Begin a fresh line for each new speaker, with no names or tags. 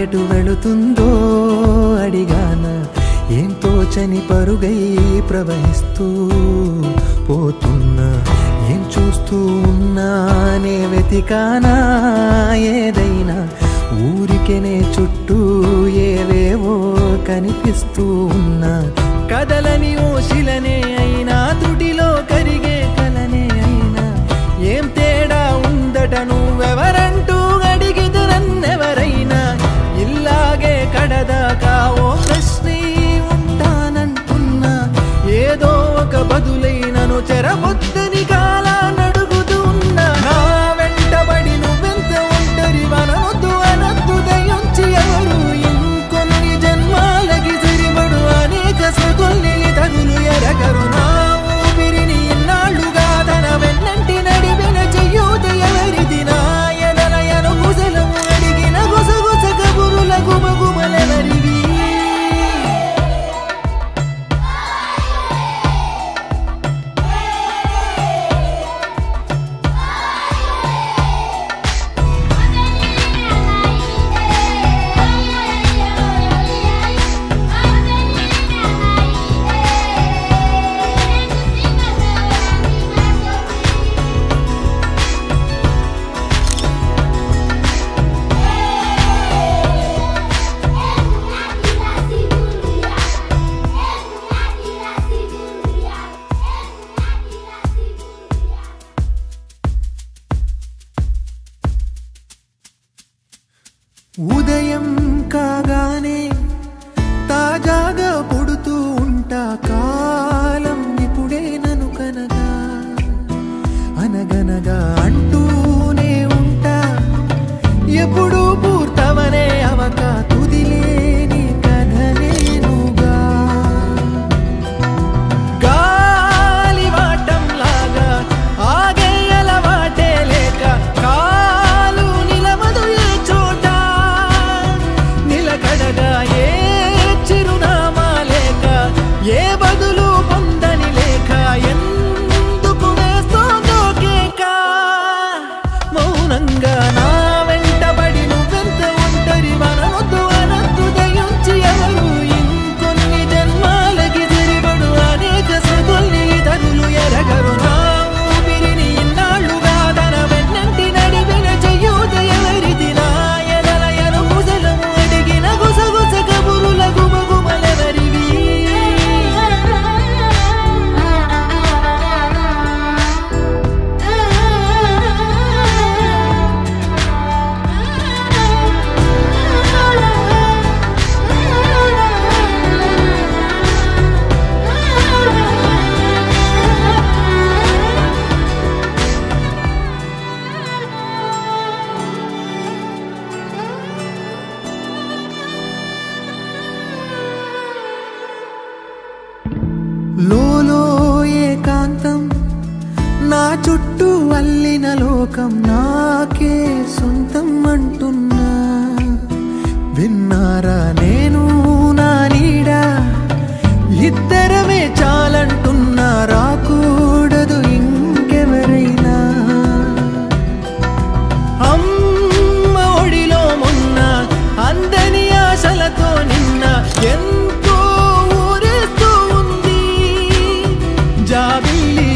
ఎటు వెళుతుందో అడిగాన ఏం తోచని పరుగై ప్రవహిస్తూ పోతున్నా ఏం చూస్తూ ఉన్నానే వెతికానా ఏదైనా ఊరికెనే చుట్టూ ఏవేవో కనిపిస్తూ ఉన్నా కదలని ఓశిలనే అయినా త్రుటిలో కరిగే కలనే అయినా ఏం తేడా ఉందట నువ్వెవరంటూ అడిగిదు నన్నెవరైనా ఇల్లాగే కడదాకా ఓ ప్రశ్నే ఉంటానంటున్నా ఏదో ఒక బదులైనను చెరబొద్దని కాలానడుగుతూ ఉన్నా నా వెంటబడి నువ్వెంత ఒంటరి వనవద్దు అనద్దు దయించి ఎవరు ఇంకొన్ని జన్మాలకి సరిపడు అనేక సృతుల్ని తగులు ఎరగరు నా ఊపిరిని ఇన్నాళ్ళుగా తన వెన్నంటి నడిపిన చెయ్యూత ఎవరిది నా ఎదలయను గుసలము అడిగిన గుసగుస కబురుల గుమగుమలెవరివి ఉదయం కాగానే తాజాగా పుడుతూ ఉంటా కాలం ఇప్పుడే నన్ను కనగా అనగనగా అంటూనే ఉంటా ఎప్పుడు పూర్తవనే అవక తుదిలేని కథనేనుగా గాలి వాటంలాగా ఆగే అలవాటే లేక కాలు నిలవదు ఏ చోట నిలకడగా ఏ చిరునామా లేక ఏ బదులు పొందని లేక ఎందుకు వేస్తోందో కేక మౌనంగా నా వెంటబడి నువ్వెంత ఒంటరి వనవద్దు అనద్దు దయించి ఎవరు ఇంకొన్ని జన్మాలకి సరిపడు అనేక సృతుల్ని తగులు ఎరగరు నా ఊపిరిని ఇన్నాళ్ళుగా తన వెన్నంటి నడిపిన చెయ్యూత ఎవరిది నా ఎదలయను గుసలము అడిగిన గుసగుస కబురుల గుమగుమలెవరివి లోలో ఏకాంతం నా చుట్టూ అల్లిన లోకం నాకే సొంతం అంటున్నా విన్నారా నేను నా నీడా ఇద్దరమే చాలంటున్నా రాకూడదు ఇంకెవరైనా అమ్మ ఒడిలో మొన్న అందని ఆశలతో నిన్న ఎంతో ఊరేస్తూ ఉంది జాబిల్లి